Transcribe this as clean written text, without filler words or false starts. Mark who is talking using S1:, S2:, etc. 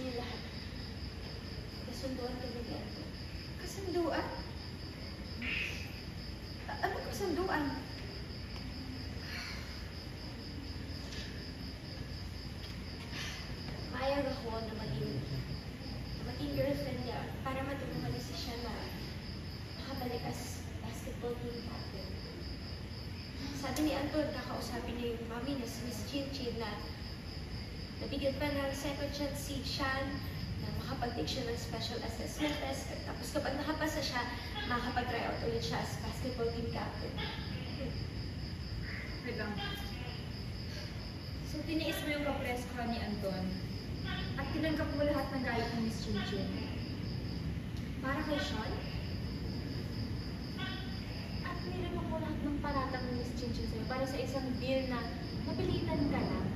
S1: niyo lahat. Kasunduan kami ni Anton.
S2: Kasunduan? Ano kasunduan?
S1: Mayag ako na maging girlfriend niya para matulungan niya siya na makabalik as basketball team captain. Sabi ni Anton, kakausapin niya yung mami niya si Miss Chin na nabigyan pa ng second chance si Shan na makapag-take siya ng special assessment test. Tapos kapag nakapasa siya, makakapag-try out ulit siya as basketball team captain.
S3: Wait lang. So, tiniis mo yung kapresko ni Anton at tinanggap mo lahat ng galit ng Miss Chin Chin.
S1: Para kay Sean? At nilabang mo lahat ng paratang ng Miss Chin Chin sa'yo para sa isang deal na napilitan ka lang.